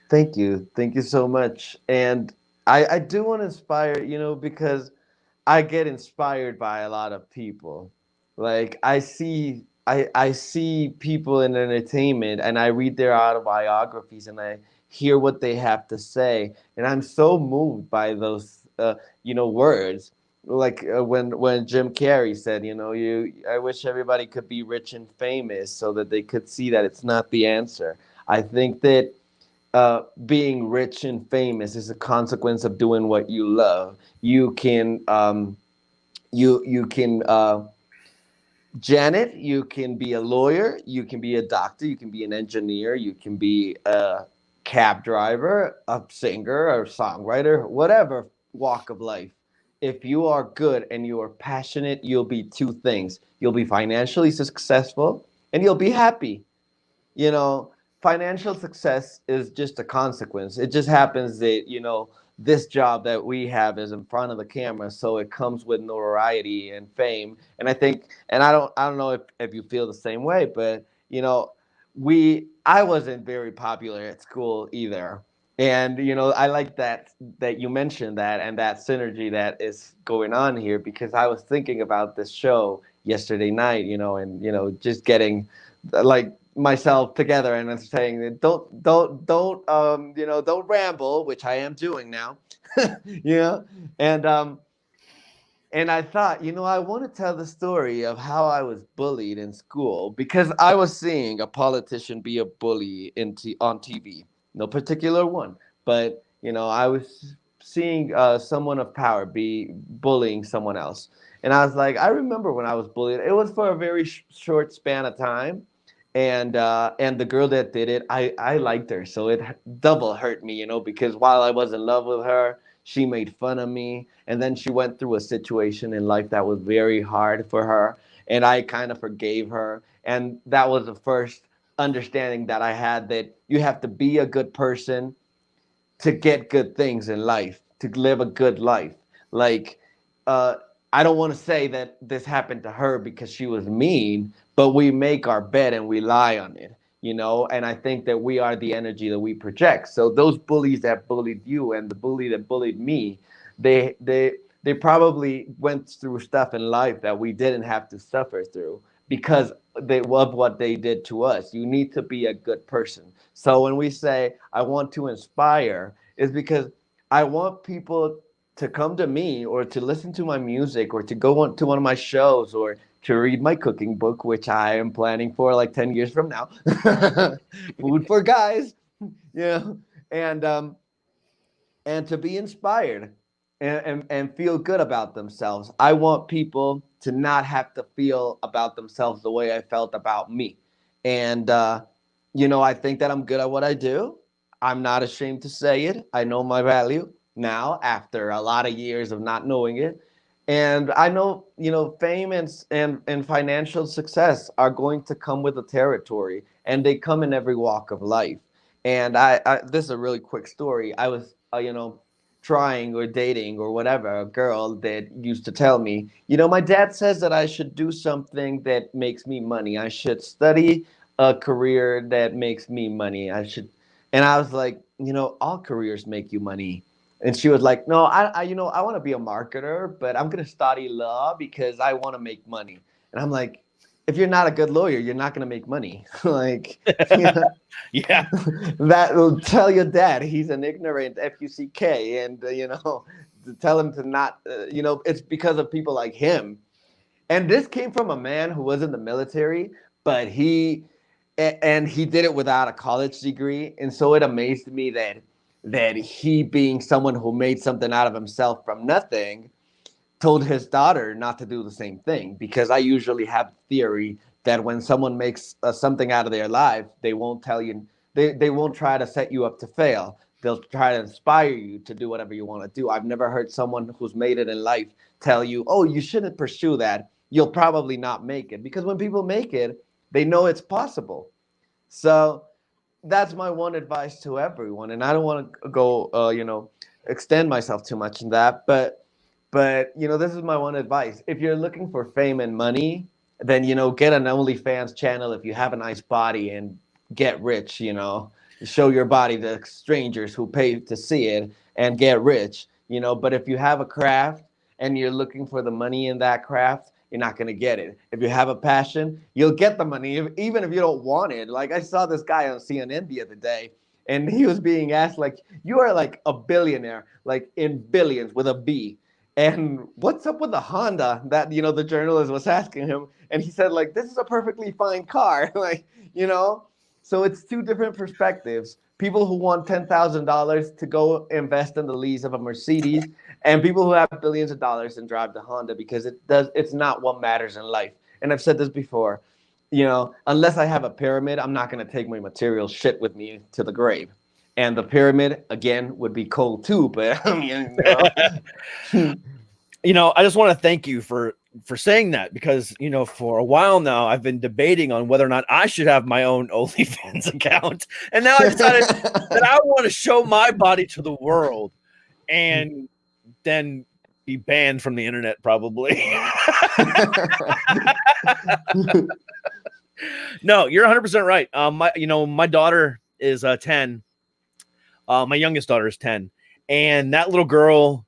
Thank you. Thank you so much. And I do want to inspire, because I get inspired by a lot of people. Like I see people in entertainment, and I read their autobiographies, and I hear what they have to say. And I'm so moved by those, words. Like when Jim Carrey said, I wish everybody could be rich and famous so that they could see that it's not the answer. I think that being rich and famous is a consequence of doing what you love. You can Janet, you can be a lawyer, you can be a doctor, you can be an engineer, you can be a cab driver, a singer, or a songwriter, whatever walk of life. If you are good and you are passionate, you'll be two things. You'll be financially successful and you'll be happy. Financial success is just a consequence. It just happens that, this job that we have is in front of the camera, so it comes with notoriety and fame. And I think, and I don't know if you feel the same way, but I wasn't very popular at school either. And I like that you mentioned that, and that synergy that is going on here, because I was thinking about this show yesterday night, and just getting like myself together and saying don't ramble, which I am doing now. And I thought, I want to tell the story of how I was bullied in school, because I was seeing a politician be a bully on TV. No particular one, but I was seeing someone of power be bullying someone else, and I was like, I remember when I was bullied. It was for a very short span of time, and the girl that did it, I liked her, so it double hurt me, because while I was in love with her, she made fun of me, and then she went through a situation in life that was very hard for her, and I kind of forgave her, and that was the first understanding that I had, that you have to be a good person to get good things in life, to live a good life. Like, I don't want to say that this happened to her because she was mean, but we make our bed and we lie on it, you know. And I think that we are the energy that we project. So those bullies that bullied you and the bully that bullied me, they probably went through stuff in life that we didn't have to suffer through because of what they did to us. You need to be a good person. So when we say I want to inspire, it's because I want people to come to me or to listen to my music or to go on to one of my shows or to read my cooking book, which I am planning for like 10 years from now. Food for guys, yeah, and to be inspired and feel good about themselves. I want people to not have to feel about themselves the way I felt about me. And, you know, I think that I'm good at what I do. I'm not ashamed to say it. I know my value now after a lot of years of not knowing it. And I know, you know, fame and financial success are going to come with the territory, and they come in every walk of life. And this is a really quick story. I was, you know, trying or dating or whatever, a girl that used to tell me, you know, my dad says that I should do something that makes me money. I should study a career that makes me money. And I was like, you know, all careers make you money. And she was like, no, you know, I want to be a marketer, but I'm going to study law because I want to make money. And I'm like, if you're not a good lawyer, you're not going to make money. Like, yeah, that will tell your dad he's an ignorant fuck, and you know, to tell him to not, you know, it's because of people like him. And this came from a man who was in the military, but he did it without a college degree, and so it amazed me that he, being someone who made something out of himself from nothing, told his daughter not to do the same thing. Because I usually have theory that when someone makes something out of their life, they won't tell you, they won't try to set you up to fail. They'll try to inspire you to do whatever you want to do. I've never heard someone who's made it in life tell you, oh, you shouldn't pursue that. You'll probably not make it. Because when people make it, they know it's possible. So that's my one advice to everyone. And I don't want to go, you know, extend myself too much in that. But, you know, this is my one advice. If you're looking for fame and money, then, you know, get an OnlyFans channel if you have a nice body and get rich, you know. Show your body to strangers who pay to see it and get rich, you know. But if you have a craft and you're looking for the money in that craft, you're not going to get it. If you have a passion, you'll get the money, even if you don't want it. Like, I saw this guy on CNN the other day, and he was being asked, like, you are like a billionaire, like in billions with a B. And what's up with the Honda, that, you know, the journalist was asking him. And he said, like, this is a perfectly fine car. Like, you know, so it's two different perspectives. People who want $10,000 to go invest in the lease of a Mercedes, and people who have billions of dollars and drive the Honda, because it's not what matters in life. And I've said this before, you know, unless I have a pyramid, I'm not going to take my material shit with me to the grave. And the pyramid, again, would be cool too, but I mean, you know. You know, I just want to thank you for saying that, because, you know, for a while now, I've been debating on whether or not I should have my own OnlyFans account. And now I decided that I want to show my body to the world and then be banned from the internet, probably. No, you're 100% right. My daughter is 10. My youngest daughter is 10. And that little girl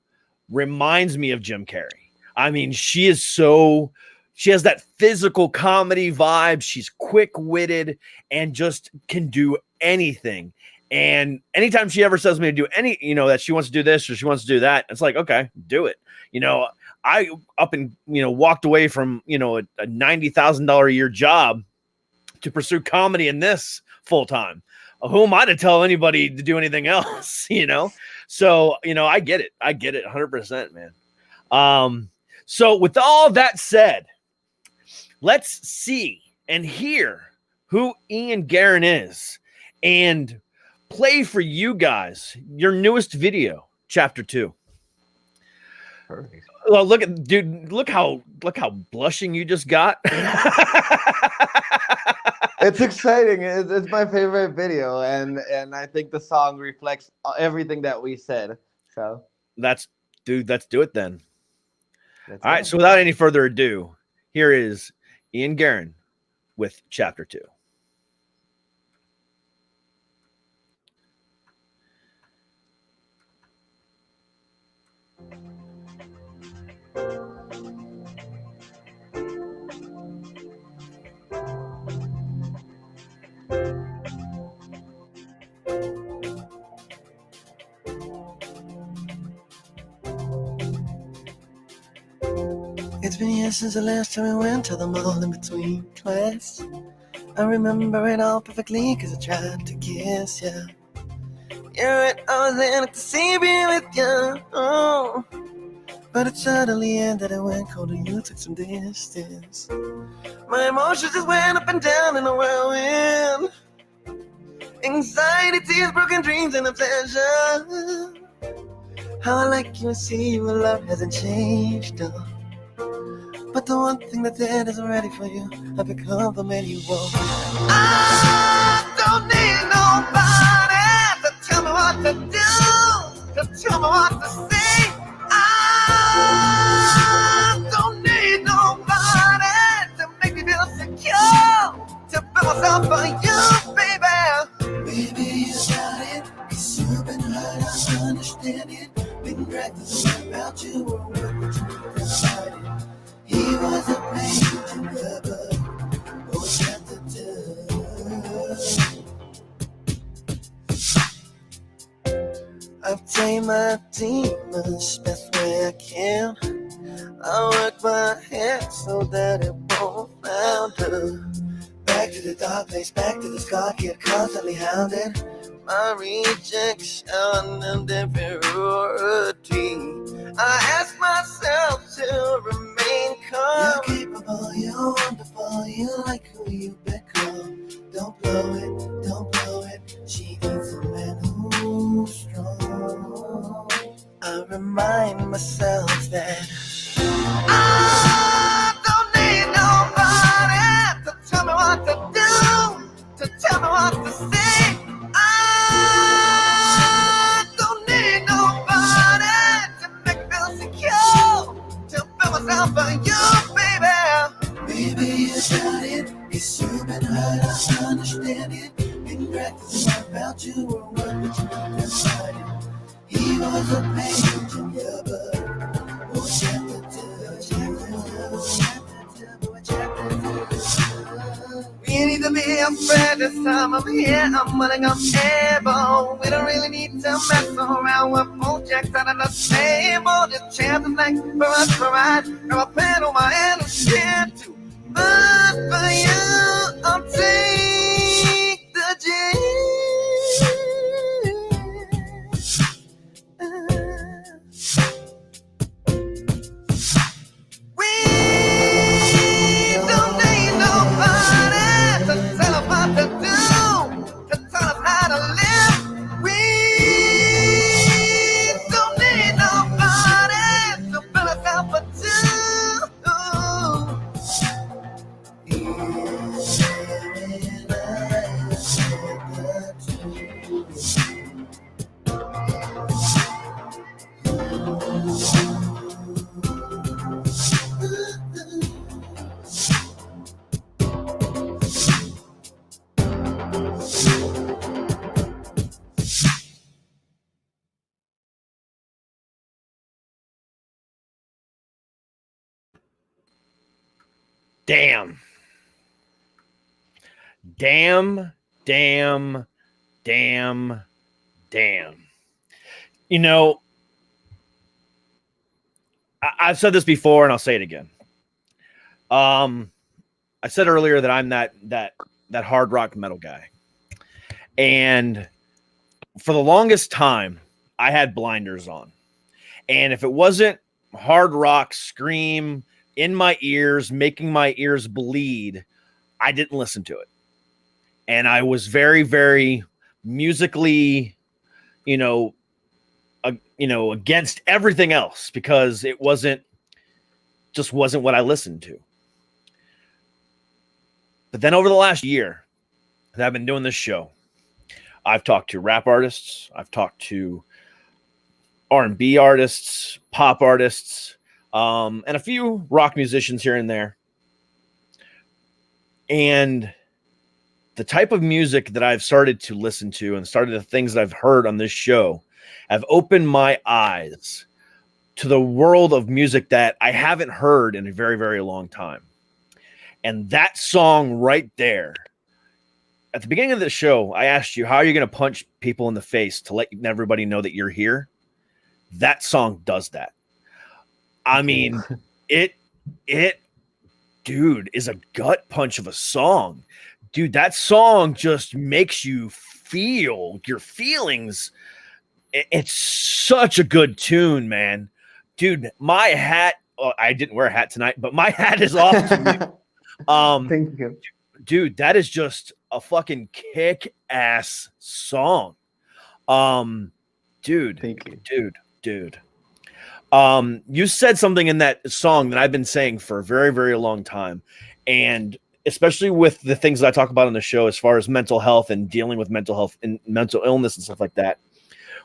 reminds me of Jim Carrey. I mean, she has that physical comedy vibe. She's quick-witted and just can do anything. And anytime she ever says to me to do any, you know, that she wants to do this or she wants to do that, it's like, okay, do it. You know, I up and, you know, walked away from, you know, a $90,000 a year job to pursue comedy in this full time. Who am I to tell anybody to do anything else, you know? So, you know, I get it 100%, man. So with all that said, let's see and hear who Ian Guerin is and play for you guys your newest video, chapter 2. Perfect. Well, look how blushing you just got. It's exciting. It's my favorite video, and I think the song reflects everything that we said. So let's do it then. All right. So without any further ado, here is Ian Guerin with chapter 2. It's been years since the last time we went to the mall in between class. I remember it all perfectly cause I tried to kiss ya. You're right, I was in to see me with you. Oh. But it suddenly ended and went cold and you took some distance. My emotions just went up and down in a whirlwind. Anxiety, tears, broken dreams, and obsession. How I like you and see you, love hasn't changed, no. But the one thing that did isn't ready for you. I've become the man you want. I don't need nobody to tell me what to do, to tell me what to say. I don't need nobody to make me feel secure, to build myself for you, baby. Baby, you got it, 'cause you've been hurt, I understand it. Been dragged to the about you, or what would you decide it? He was a page in the book, or chapter 2. I've tamed my demons best way I can. I work my head so that it won't flounder. Back to the dark place, back to the scar, get constantly hounded. My rejection and inferiority. I ask myself to remain calm. You're capable, you're wonderful, you like who you become. Don't blow it, don't blow it. She needs a man who's strong. I remind myself that I don't need nobody to tell me what to do, to tell me what to say. I don't need nobody to make me feel secure, to feel myself for you, baby. Baby, you got it, 'cause you've been hurt, I understand it. Been dragged to think about you, or what would you decide it? He was a page in your book, or chapter 2. We need to be afraid this time I'm here, I'm willing, I'm able. We don't really need to mess around with projects out of the table. Just chance of life for us to ride. Grab a pen on my hand and share too. But for you, I'll take the chance. We don't need nobody to tell us what to do, to tell us how to live. We don't need nobody to fill us out for two. Damn. Damn, damn, damn, damn. You know, I've said this before and I'll say it again. I said earlier that I'm that hard rock metal guy. And for the longest time, I had blinders on. And if it wasn't hard rock scream in my ears, making my ears bleed, I didn't listen to it. And I was very, very musically, against everything else because it wasn't what I listened to. But then over the last year that I've been doing this show, I've talked to rap artists, I've talked to R&B artists, pop artists, and a few rock musicians here and there. And the type of music that I've started to listen to and started the things that I've heard on this show have opened my eyes to the world of music that I haven't heard in a very, very long time. And that song right there, at the beginning of the show, I asked you, how are you going to punch people in the face to let everybody know that you're here? That song does that. I mean, it, dude, is a gut punch of a song. Dude, that song just makes you feel your feelings. It's such a good tune, man. Dude, my hat, I didn't wear a hat tonight, but my hat is off to you. Thank you. Dude, that is just a fucking kick-ass song. Dude, Thank you. Dude. You said something in that song that I've been saying for a very, very long time. And especially with the things that I talk about on the show, as far as mental health and dealing with mental health and mental illness and stuff like that.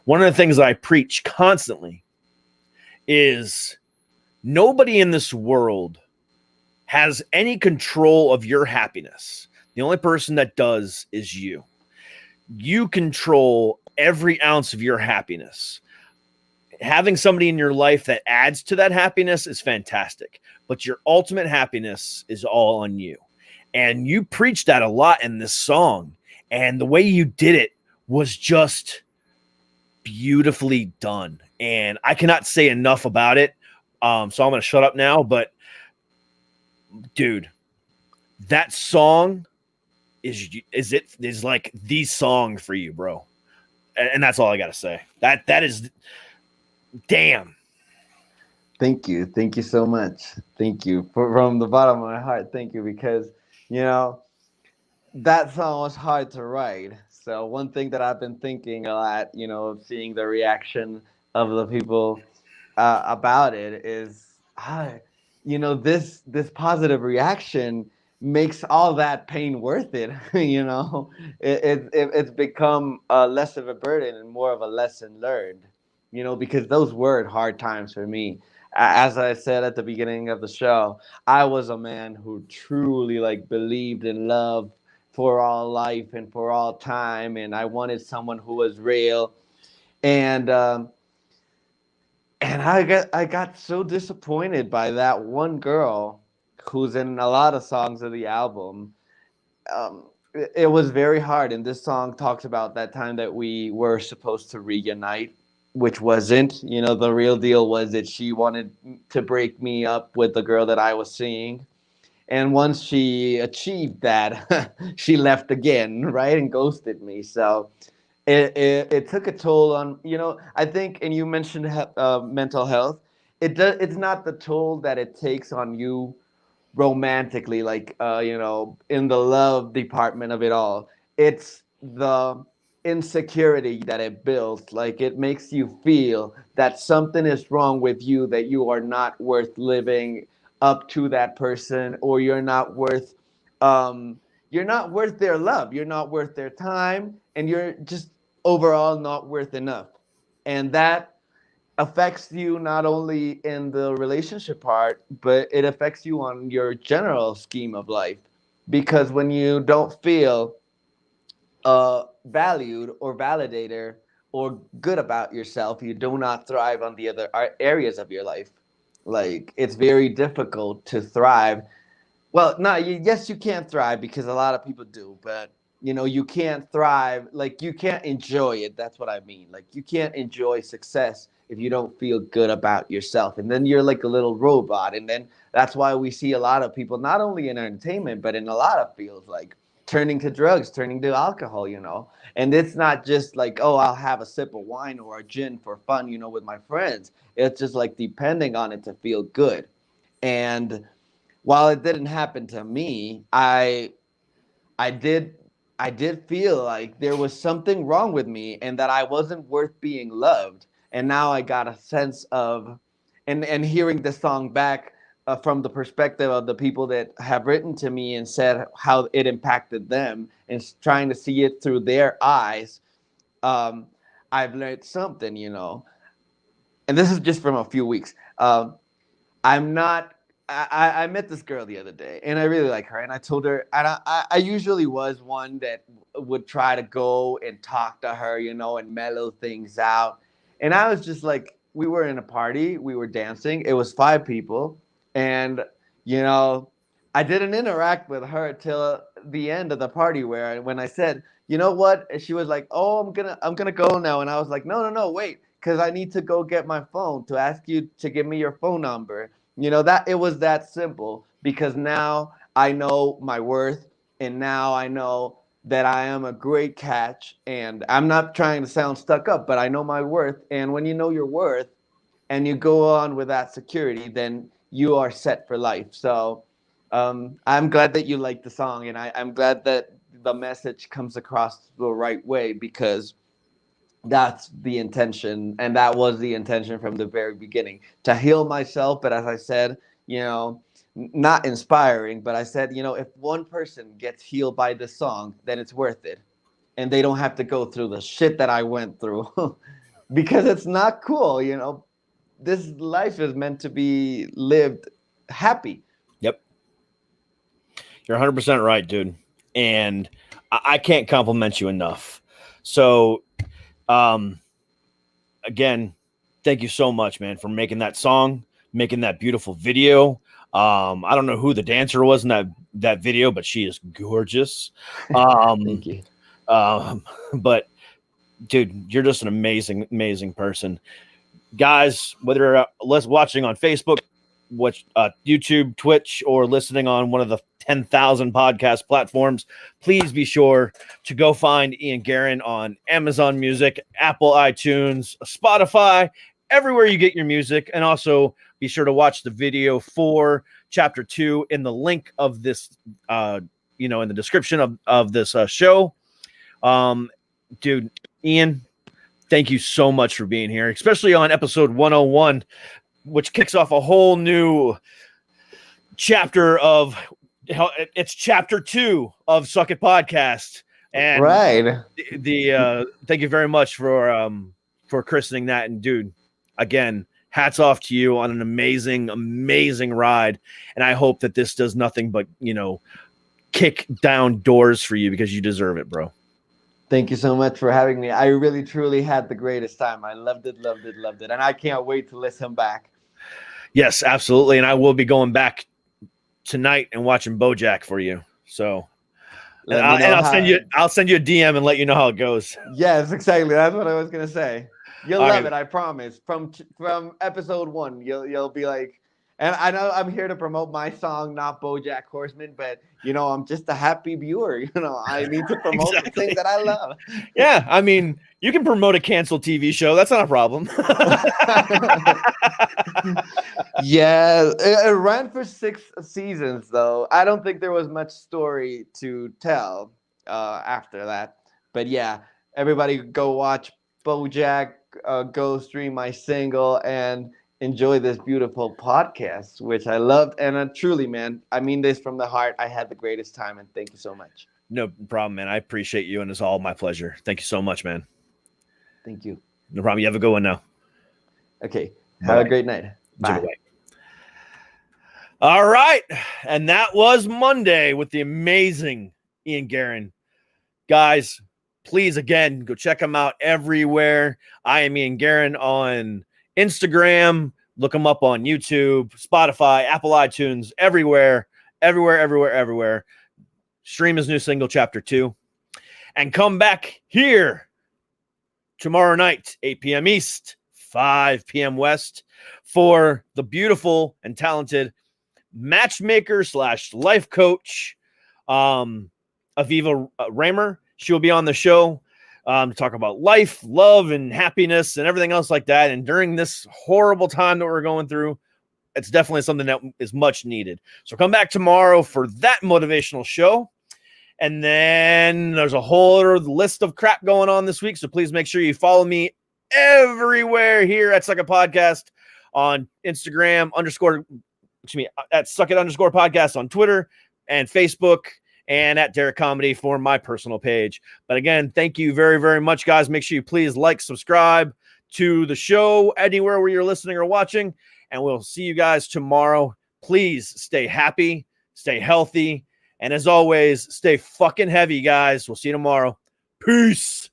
One of the things that I preach constantly is nobody in this world has any control of your happiness. The only person that does is you. You control every ounce of your happiness. Having somebody in your life that adds to that happiness is fantastic, but your ultimate happiness is all on you. And you preach that a lot in this song. And the way you did it was just beautifully done. And I cannot say enough about it. So I'm going to shut up now. But dude, that song is like the song for you, bro. And that's all I got to say. That is damn. Thank you. Thank you so much. Thank you from the bottom of my heart. Thank you, because, you know, that song was hard to write. So one thing that I've been thinking a lot, you know, seeing the reaction of the people about it is, you know, this positive reaction makes all that pain worth it. You know, it's become less of a burden and more of a lesson learned. You know, because those were hard times for me. As I said at the beginning of the show, I was a man who truly like believed in love for all life and for all time, and I wanted someone who was real. And I got so disappointed by that one girl who's in a lot of songs of the album. It was very hard, and this song talks about that time that we were supposed to reunite, which wasn't. You know, the real deal was that she wanted to break me up with the girl that I was seeing. And once she achieved that, she left again, right? And ghosted me. So it took a toll on, you know, I think, and you mentioned mental health. It's not the toll that it takes on you romantically, like, you know, in the love department of it all. It's the insecurity that it builds. Like, it makes you feel that something is wrong with you, that you are not worth living up to that person, or you're not worth their love, you're not worth their time, and you're just overall not worth enough. And that affects you not only in the relationship part, but it affects you on your general scheme of life. Because when you don't feel valued or validated or good about yourself, you do not thrive on the other areas of your life. Like, it's very difficult to thrive. Well, no, yes, you can thrive, because a lot of people do, but you know, you can't thrive, like, you can't enjoy it. That's what I mean. Like, you can't enjoy success if you don't feel good about yourself. And then you're like a little robot. And then that's why we see a lot of people, not only in entertainment, but in a lot of fields, like turning to drugs, turning to alcohol, you know. And it's not just like, oh, I'll have a sip of wine or a gin for fun, you know, with my friends. It's just like depending on it to feel good. And while it didn't happen to me, I did feel like there was something wrong with me and that I wasn't worth being loved. And now I got a sense of, and hearing the song back from the perspective of the people that have written to me and said how it impacted them, and trying to see it through their eyes, I've learned something, you know. And this is just from a few weeks. I'm not I met this girl the other day, and I really like her. And I told her, and I usually was one that would try to go and talk to her, you know, and mellow things out. And I was just like, we were in a party, we were dancing. It was 5 people, and you know, I didn't interact with her till the end of the party, where when I said, you know what, and she was like, oh, I'm gonna go now, and I was like, no, wait, because I need to go get my phone to ask you to give me your phone number. You know, that it was that simple, because now I know my worth, and now I know that I am a great catch, and I'm not trying to sound stuck up, but I know my worth. And when you know your worth and you go on with that security, then you are set for life. So I'm glad that you like the song, and I'm glad that the message comes across the right way, because that's the intention, and that was the intention from the very beginning, to heal myself. But as I said, you know, not inspiring, but I said, you know, if one person gets healed by this song, then it's worth it, and they don't have to go through the shit that I went through. Because it's not cool, you know. This life is meant to be lived happy. Yep, you're 100% right, dude, and I can't compliment you enough. So again, thank you so much, man, for making that song, making that beautiful video. I don't know who the dancer was in that video, but she is gorgeous. Thank you. But dude, you're just an amazing person. Guys, whether you're watching on Facebook, YouTube, Twitch, or listening on one of the 10,000 podcast platforms, please be sure to go find Ian Guerin on Amazon Music, Apple iTunes, Spotify, everywhere you get your music. And also be sure to watch the video for chapter 2 in the link of this, in the description of this show. Dude, Ian, thank you so much for being here, especially on episode 101, which kicks off a whole new chapter of it's chapter 2 of Suck It Podcast. And right. Thank you very much for christening that. And dude, again, hats off to you on an amazing ride. And I hope that this does nothing but, kick down doors for you, because you deserve it, bro. Thank you so much for having me. I really, truly had the greatest time. I loved it. And I can't wait to listen back. Yes, absolutely. And I will be going back tonight and watching BoJack for you. So, I'll send you a DM and let you know how it goes. Yes, exactly. That's what I was going to say. You'll love it. I promise. From episode 1, you'll be like, and I know I'm here to promote my song, not BoJack Horseman, but I'm just a happy viewer. I need to promote the things that I love. Yeah, I mean, you can promote a canceled TV show. That's not a problem. Yeah, it ran for 6 seasons, though. I don't think there was much story to tell after that. But yeah, everybody go watch BoJack. Go stream my single and enjoy this beautiful podcast, which I loved. And truly, man, I mean this from the heart. I had the greatest time, and thank you so much. No problem, man. I appreciate you, and it's all my pleasure. Thank you so much, man. Thank you. No problem. You have a good one now. Okay. Have a great night. Bye. All right. And that was Monday with the amazing Ian Guerin. Guys, please, again, go check him out everywhere. I am Ian Guerin on Instagram. Look him up on YouTube, Spotify, Apple iTunes, everywhere. Stream his new single, Chapter 2. And come back here tomorrow night, 8 p.m. East, 5 p.m. West, for the beautiful and talented matchmaker / life coach, Aviva Raymer. She will be on the show to talk about life, love, and happiness and everything else like that. And during this horrible time that we're going through, it's definitely something that is much needed. So come back tomorrow for that motivational show. And then there's a whole other list of crap going on this week. So please make sure you follow me everywhere here at Suck It Podcast on Instagram at Suck It _podcast on Twitter and Facebook, and at Derek Comedy for my personal page. But again, thank you very, very much, guys. Make sure you please like, subscribe to the show anywhere where you're listening or watching, and we'll see you guys tomorrow. Please stay happy, stay healthy, and as always, stay fucking heavy, guys. We'll see you tomorrow. Peace.